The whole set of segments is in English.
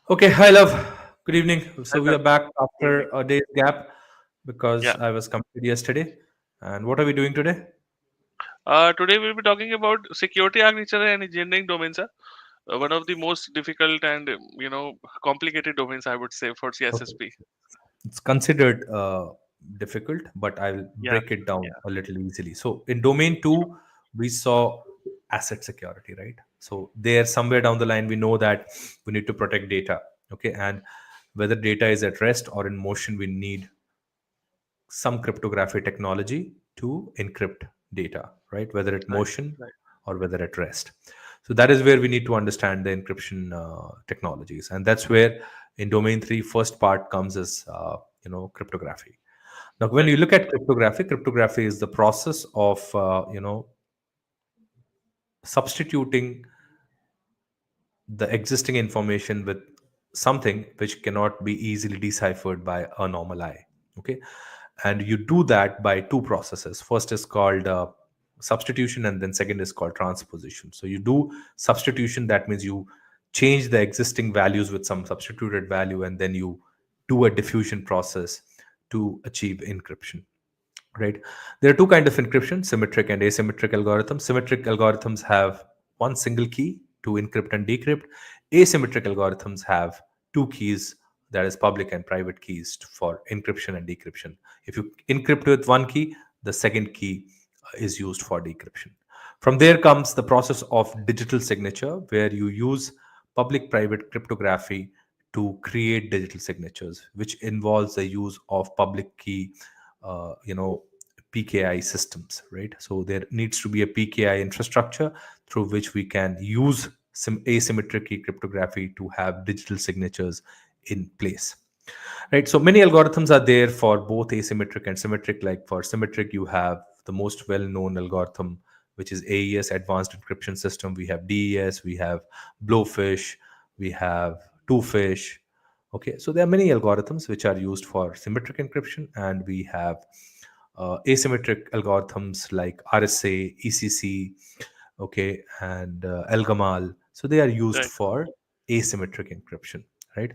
Okay, hi love. Good evening. Hi, So we sir. are back Good evening. after a day's gap because Yeah. I was committed yesterday. And what are we doing today? Today we'll be talking about security architecture and engineering domains, sir. One of the most difficult and complicated domains, I would say, for Okay. CISSP. It's considered difficult, but I'll Yeah. break it down Yeah. a little easily. So in domain two, we saw asset security, right? So there, somewhere down the line, we know that we need to protect data. Okay, and whether data is at rest or in motion, we need some cryptography technology to encrypt data, right? Whether at Right. motion Right. or whether at rest. So that is where we need to understand the encryption technologies, and that's where in domain three, first part comes as cryptography. Now, when Right. you look at cryptography, cryptography is the process of substituting the existing information with something which cannot be easily deciphered by a normal eye. Okay, and you do that by two processes. First is called substitution, and then second is called transposition. So you do substitution, that means you change the existing values with some substituted value, and then you do a diffusion process to achieve encryption, right? There are two kind of encryption: symmetric and asymmetric algorithms. Symmetric algorithms have one single key to encrypt and decrypt. Asymmetric algorithms have two keys, that is public and private keys for encryption and decryption. If you encrypt with one key, the second key is used for decryption. From there comes the process of digital signature, where you use public private cryptography to create digital signatures, which involves the use of public key uh, you know PKI systems, right? So there needs to be a PKI infrastructure through which we can use some asymmetric key cryptography to have digital signatures in place, right? So many algorithms are there for both asymmetric and symmetric. Like for symmetric, you have the most well-known algorithm, which is AES, Advanced Encryption System. We have DES, we have Blowfish, we have Twofish. Okay, so there are many algorithms which are used for symmetric encryption, and we have asymmetric algorithms like RSA, ECC, okay, and Elgamal. So they are used Right. for asymmetric encryption, right?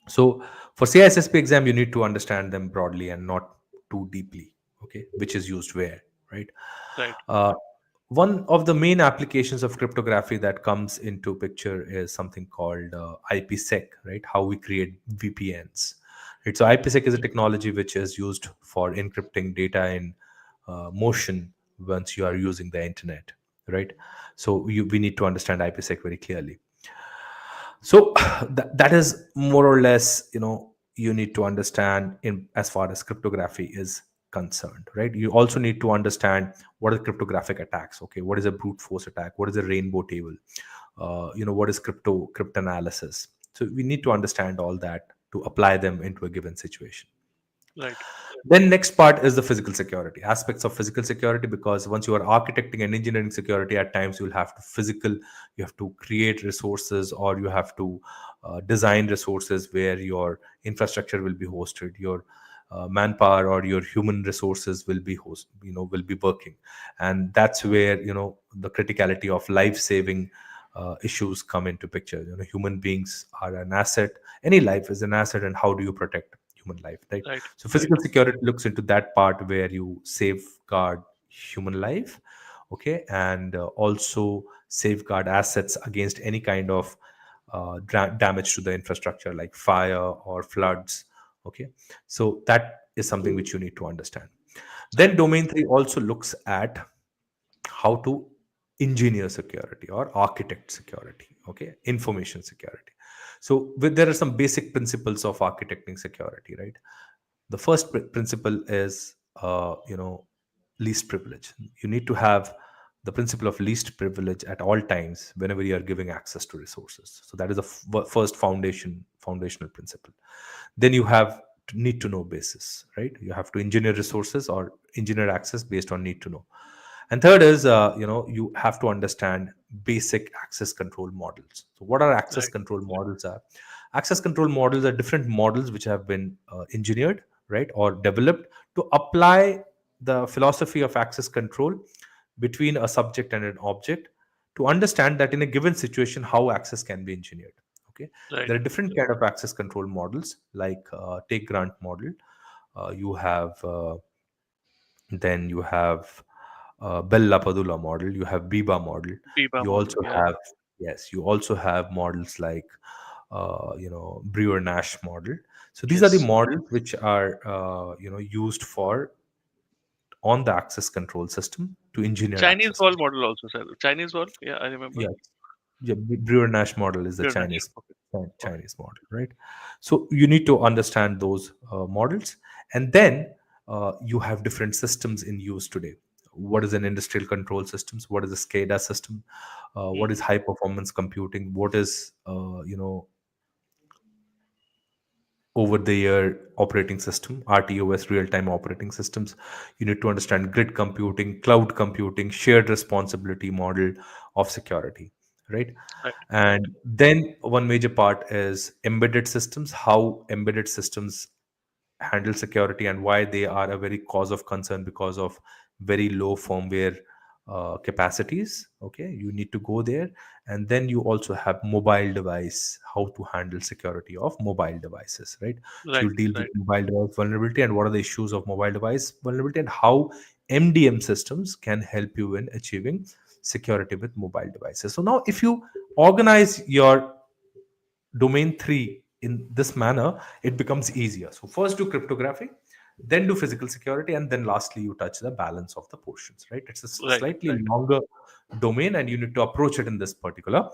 So for CISSP exam, you need to understand them broadly and not too deeply, okay, which is used where, right? Right. Uh, One of the main applications of cryptography that comes into picture is something called IPsec, right? How we create VPNs. Right? So IPsec is a technology which is used for encrypting data in motion once you are using the internet, right? So we need to understand IPsec very clearly. So that is more or less, you need to understand in as far as cryptography is concerned, right? You also need to understand what are cryptographic attacks. Okay, what is a brute force attack? What is a rainbow table? What is cryptanalysis? So we need to understand all that to apply them into a given situation. Right. Then next part is the physical security aspects of physical security, because once you are architecting and engineering security, at times you'll have to you have to create resources, or you have to design resources where your infrastructure will be hosted, your manpower or your human resources will be will be working. And that's where the criticality of life saving issues come into picture. Human beings are an asset. Any life is an asset, and how do you protect human life, right? Right. So Right. physical security looks into that part where you safeguard human life, okay, and also safeguard assets against any kind of damage to the infrastructure like fire or floods. Okay, so that is something which you need to understand. Then Right. domain three also looks at how to engineer security or architect security, okay, information security. So there are some basic principles of architecting security, right? The first principle is least privilege. You need to have the principle of least privilege at all times whenever you are giving access to resources. So that is the first foundational principle. Then you have to need to know basis, right? You have to engineer resources or engineer access based on need to know. And third is you have to understand basic access control models. So what are access Right. control models are? Access control models are different models which have been engineered, right, or developed to apply the philosophy of access control between a subject and an object, to understand that in a given situation how access can be engineered. Okay, right. there are different kind of access control models, like take grant model. You have then you have Bella Padula model. You have Biba model. Biba You model, also yeah. have, yes, you also have models like Brewer Nash model. So these are the Yes. models which are used for on the access control system to engineer Chinese access wall control. model also, sir. Chinese wall, yeah, I remember. Yes. Yeah, Brewer Nash model is the Pure Nash. Chinese Okay. Okay. Model, right? So you need to understand those models, and then you have different systems in use today. What is an industrial control systems? What is a SCADA system? What is Hmm. high performance computing? What is over the air operating system, RTOS, real time operating systems. You need to understand grid computing, cloud computing, shared responsibility model of security, right? Right. Right. And then one major part is embedded systems, how embedded systems handle security and why they are a very cause of concern because of very low firmware capacities. Okay, you need to go there. And then you also have mobile device, how to handle security of mobile devices, right? So Right. you deal with Right. mobile device vulnerability and what are the issues of mobile device vulnerability and how MDM systems can help you in achieving security with mobile devices. So now if you organize your domain 3 in this manner, it becomes easier. So first do cryptography, then do physical security, and then lastly you touch the balance of the portions, right? It's a Right. slightly Right. longer domain and you need to approach it in this particular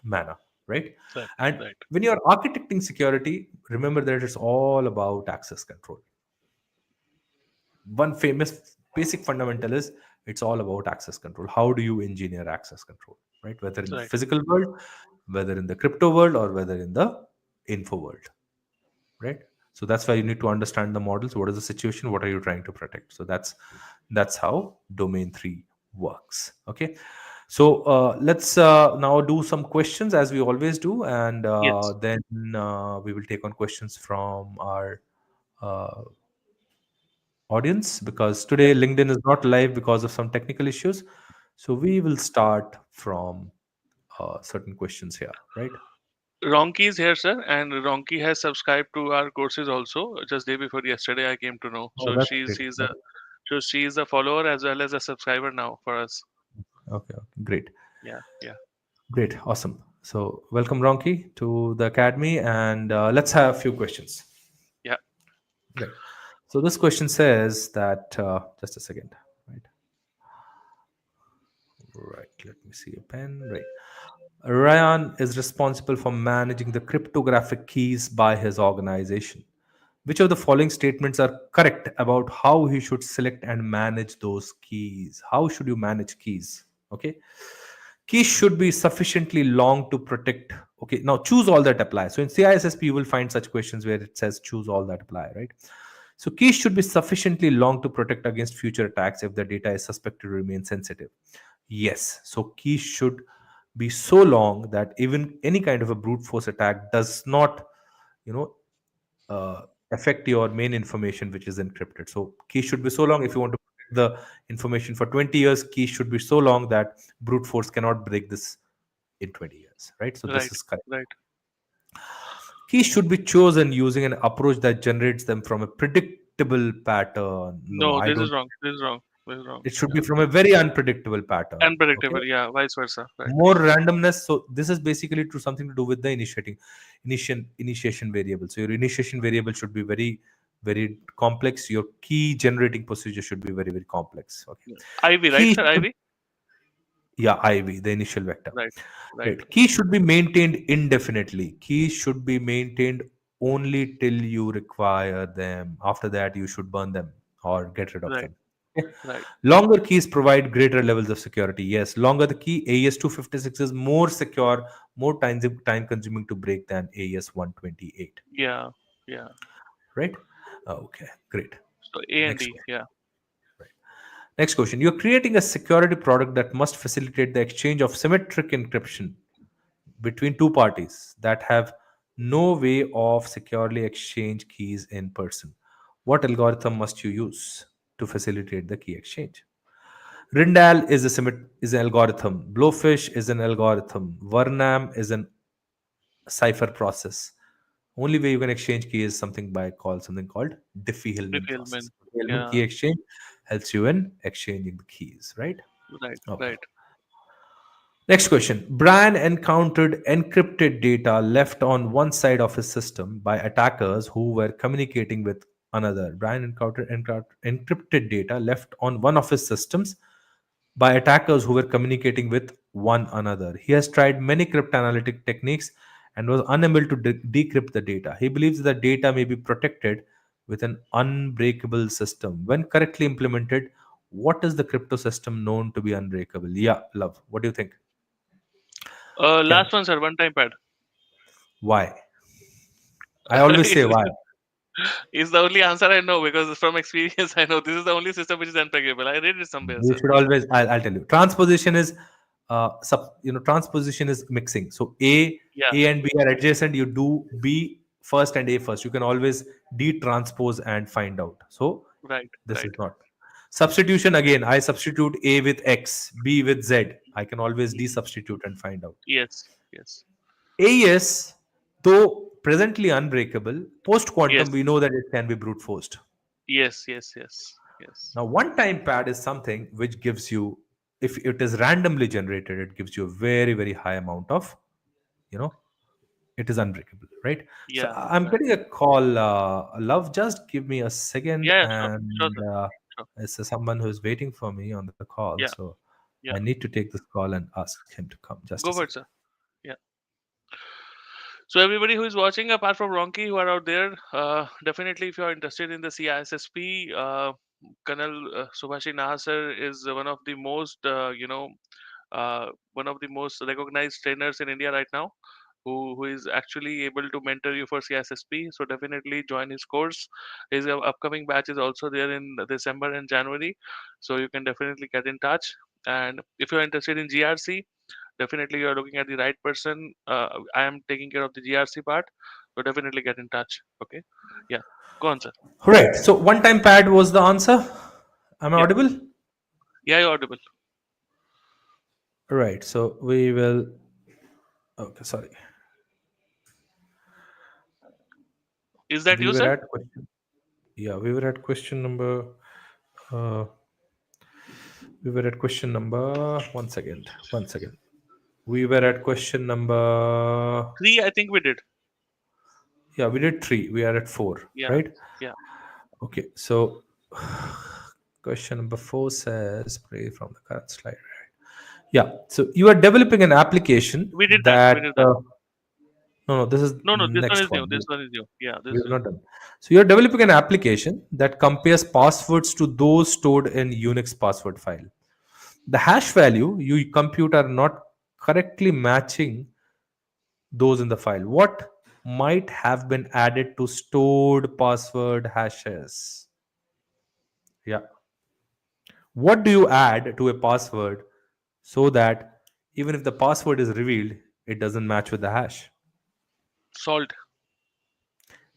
manner, right? Right. And Right. when you're architecting security, remember that it's all about access control. One famous basic fundamental is it's all about access control. How do you engineer access control, right? Whether in the Right. physical world, whether in the crypto world, or whether in the info world, right? So that's why you need to understand the models. What is the situation? What are you trying to protect? So that's how domain 3 works. Okay, so let's now do some questions as we always do, and Yes. then we will take on questions from our uh, audience, because Yeah. today LinkedIn is not live because of some technical issues. So we will start from certain questions here, right? Ronki is here, sir, and Ronki has subscribed to our courses also. Just day before yesterday, I came to know. Oh, So that's great. she's a follower as well as a subscriber now for us. Okay, okay, great. Yeah. Yeah. Great, awesome. So, welcome, Ronki, to the academy, and let's have a few questions. Yeah. Right. So, this question says that just a second. Right. Right. Let me see a pen. Right. Ryan is responsible for managing the cryptographic keys by his organization. Which of the following statements are correct about how he should select and manage those keys? How should you manage keys? Okay. Keys should be sufficiently long to protect. Okay, now choose all that apply. So in CISSP, you will find such questions where it says choose all that apply, right? So keys should be sufficiently long to protect against future attacks if the data is suspected to remain sensitive. Yes. So keys should be so long that even any kind of a brute force attack does not, you know, affect your main information which is encrypted. So key should be so long. If you want to protect the information for 20 years, key should be so long that brute force cannot break this in 20 years, right? So this Right. is correct. Right. Keys should be chosen using an approach that generates them from a predictable pattern. No, No, I this is don't. wrong. This is wrong. This is wrong. It should Yeah. be from a very unpredictable pattern. Okay, Unpredictable. Yeah. Vice versa. Right. more randomness. So this is basically to something to do with the initiation variable. So your initiation variable should be very complex. Your key generating procedure should be very complex. Okay, Yeah. Ivy, right, key sir? should, Ivy. yeah, IV, the initial vector. Right. Right. Right, key should be maintained indefinitely. Keys should be maintained only till you require them. After that you should burn them or get rid of Right. them. Okay. Right. Longer keys provide greater levels of security. Yes, longer the key, AES 256 is more secure, more time consuming to break than AES 128. Yeah. Yeah. Right? Okay, great. So A and Next D. question. Yeah. Right. Next question. You're creating a security product that must facilitate the exchange of symmetric encryption between two parties that have no way of securely exchange keys in person. What algorithm must you use to facilitate the key exchange? Rindal is an algorithm. Blowfish is an algorithm. Vernam is an cipher process. Only way you can exchange key is something called Diffie-Hellman process. Diffie-Hellman. Hellman Yeah. key exchange helps you in exchanging the keys, right? Right. Okay. Right. Next question. Brian encountered encrypted data left on one side of his system by attackers who were communicating with another. Brian encountered encrypted data left on one of his systems by attackers who were communicating with one another. He has tried many cryptanalytic techniques and was unable to decrypt the data. He believes that data may be protected with an unbreakable system. When correctly implemented, what is the crypto system known to be unbreakable? Yeah, love. What do you think? Can Last one, sir. One time pad. why? I always say is why. is the only answer I know because from experience I know this is the only system which is unpredictable. I read it somewhere, You sir. should always. I'll tell you. Transposition is, transposition is mixing. So Yeah. A and B are adjacent. You do B first and A first. You can always detranspose and find out. So Right. this is Right. not substitution. Again, I substitute A with X, B with Z. I can always Mm. desubstitute and find out. Yes. Yes. AES, though presently unbreakable, post quantum Yes. we know that it can be brute forced. Yes. Yes. Yes. Yes. Now, one time pad is something which gives you, if it is randomly generated, it gives you a very, very high amount of, you know, it is unbreakable, right? So Yeah. I'm Right. getting a call. Love, just give me a second. Yeah. Yeah. Sure. Sure, And sir. Sure. it's someone who's waiting for me on the call. Yeah. So I Yeah. need to take this call and ask him to come. Just a Go for it, second. sir. Yeah. So everybody who is watching, apart from Ronki, who are out there, definitely if you are interested in the CISSP, Colonel Subhashi Nahar is one of the most, one of the most recognized trainers in India right now, who is actually able to mentor you for CISSP. So definitely join his course. His upcoming batch is also there in December and January, so you can definitely get in touch. And if you are interested in GRC, definitely you are looking at the right person. I am taking care of the GRC part, so definitely get in touch. Okay, yeah, go on, sir. Right. So one time pad was the answer. Am I Yeah, audible? yeah, you're audible. Right. So we will. Okay. Sorry. Is that We you, were sir? at question. Yeah, we were at question number. Uh, we were at question number. One second. One second. We were at question number. Three, I think we did. Yeah, we did three. We are at four, Yeah, right? yeah, Okay. So question number four says play from the current slide. Yeah. So you are developing an application we did that. We that. did that. No, no. This is No, no, this one next is new. one. This one is new. Yeah, We this have is not done. So you're developing an application that compares passwords to those stored in Unix password file. The hash value you compute are not correctly matching those in the file. What might have been added to stored password hashes? Yeah. What do you add to a password so that even if the password is revealed, it doesn't match with the hash? salt.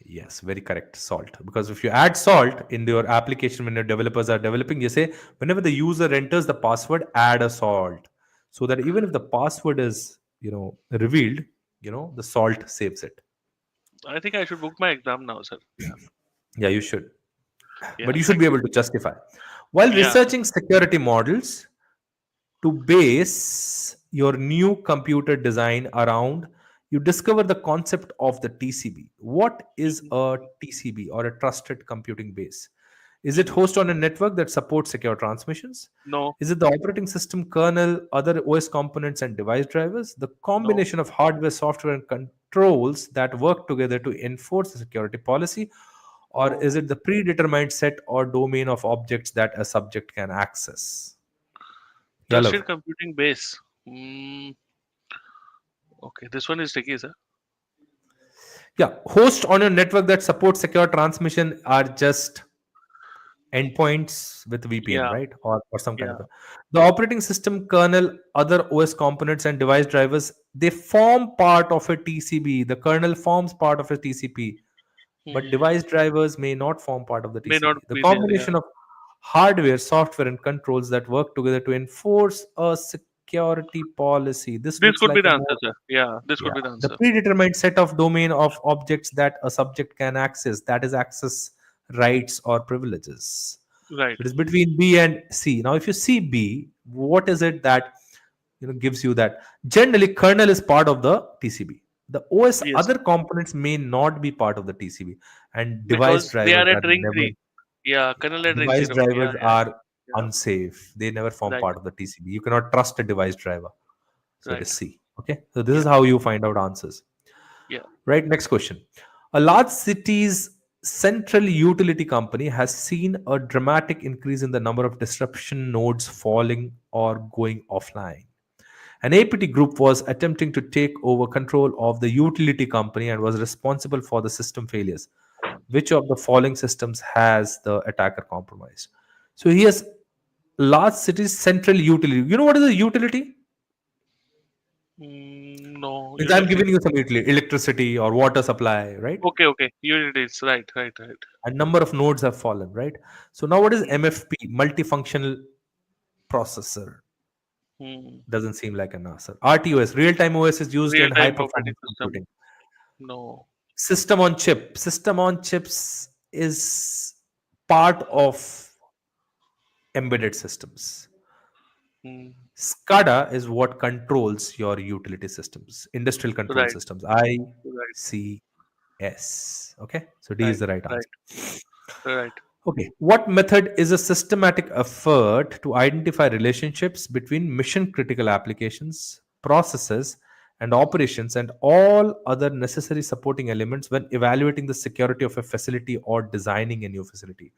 Yes, very correct. Salt. Because if you add salt in your application when your developers are developing, you say whenever the user enters the password, add a salt. So that even if the password is, revealed, the salt saves it. I think I should book my exam now, sir. Yeah, Yeah, you should. yeah. But you should Thank be you. able to justify. While Yeah. researching security models, to base your new computer design around, you discover the concept of the TCB. What is Hmm. a TCB, or a trusted computing base? Is it Hmm. hosted on a network that supports secure transmissions? No, Is it the operating system kernel, other OS components, and device drivers? The no. combination of hardware, software, and controls that work together to enforce the security policy? Or is Oh, it the predetermined set or domain of objects that a subject can access? Yeah, love. trusted computing base. Mm, okay, this one is tricky, sir. Yeah, hosts on your network that support secure transmission are just endpoints with VPN, Yeah, right? Or some kind yeah. of a. The operating system kernel, other OS components, and device drivers, they form part of a TCB. The kernel forms part of a TCP, but Hmm. device drivers may not form part of the May not TCP. The be there. Yeah. combination of hardware, software, and controls that work together to enforce a security policy. This This looks could be like a the more, answer, sir. Yeah, this could yeah, be the the answer. predetermined set of domain of objects that a subject can access, that is access rights or privileges. Right. So it is between B and C. Now if you see B, what is it that gives you that? Generally kernel is part of the TCB. The OS Yes, other components may not be part of the TCB, and device because they drivers are at are ring never, three. Yeah, kernel at ring device zero. Yeah, drivers yeah, are yeah. unsafe. They never form Right, part of the TCB. You cannot trust a device driver. So it is right. C. Okay. So this Yeah, is how you find out answers. yeah. Right. Next question. A large city's central utility company has seen a dramatic increase in the number of disruption nodes falling or going offline. An APT group was attempting to take over control of the utility company and was responsible for the system failures. Which of the following systems has the attacker compromised? So he has large cities central utility. You know what is a utility? No, Means I'm utility. giving you some utility, electricity or water supply, right? Okay, okay. Utilities. Right, right, right. And number of nodes have fallen, right? So now what is Hmm. MFP? Multifunctional processor. Hmm. Doesn't seem like an answer. RTOS, real-time OS, is used in high Real-time operating performance system. computing. No. System on chip. System on chips is part of embedded systems. Hmm. SCADA is what controls your utility systems, industrial control Right, systems. right, ICS. Okay, so D is right, the right right, answer. right. Okay, what method is a systematic effort to identify relationships between mission critical applications, processes, and operations and all other necessary supporting elements when evaluating the security of a facility or designing a new facility?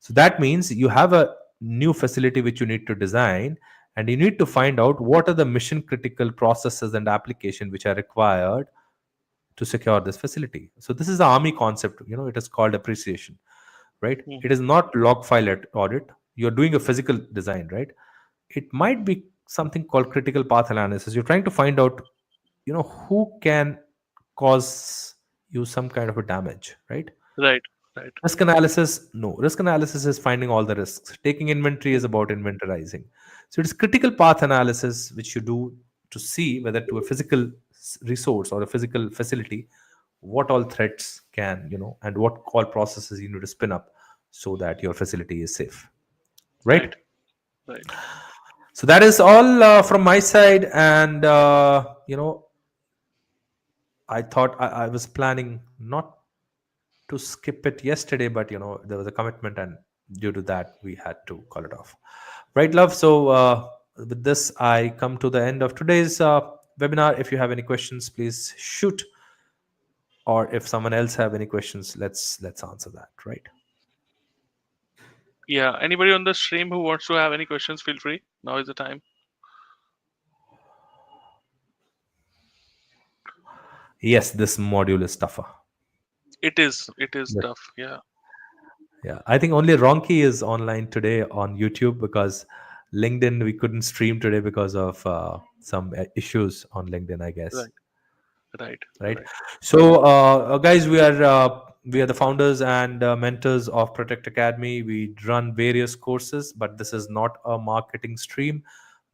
So that means you have a new facility which you need to design, and you need to find out what are the mission critical processes and application which are required to secure this facility. So this is the army concept. It is called appreciation, right? It Hmm. is not log file audit. You're doing a physical design, right? It might be something called critical path analysis. You're trying to find out, who can cause you some kind of a damage, right? Right, right. Risk analysis, no. Risk analysis is finding all the risks. Taking inventory is Hmm. about inventorizing. So it's critical path analysis, which you do to see whether to a physical resource or a physical facility, what all threats can, and what all processes you need to spin up so that your facility is safe, right? Right, right. So that is all from my side. And, I thought I was planning not to skip it yesterday, but there was a commitment, and due to that, we had to call it off. Right, love. So with this, I come to the end of today's webinar. If you have any questions, please shoot, or if someone else have any questions, let's answer that. Right. Yeah. Anybody on the stream who wants to have any questions, feel free. Now is the time. Yes, this module is tougher. It is. It is Yes. tough. Yeah. Yeah, I think only Ronki is online today on YouTube, because LinkedIn we couldn't stream today because of some issues on LinkedIn, I guess. Right. Right. Right. Right. So guys, we are the founders and mentors of Protect Academy. We run various courses, but this is not a marketing stream.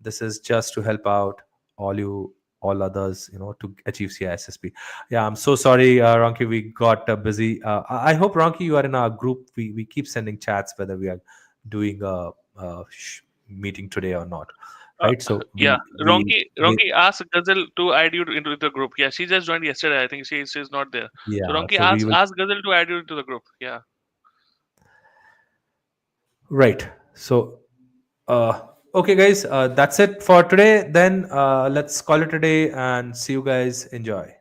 This is just to help out all others, to achieve CISSP. Yeah, I'm so sorry, Ronki, we got busy. I hope, Ronki, you are in our group. We keep sending chats whether we are doing a meeting today or not, Uh, right? So yeah. we Ronki asked Ghazal to add you into the group. Yeah, she just joined yesterday. I think she's not there. So yeah, Ronki so we will. ask Ghazal to add you into the group. Yeah. Right. So, okay, guys, that's it for today. Then let's call it a day and see you guys. Enjoy.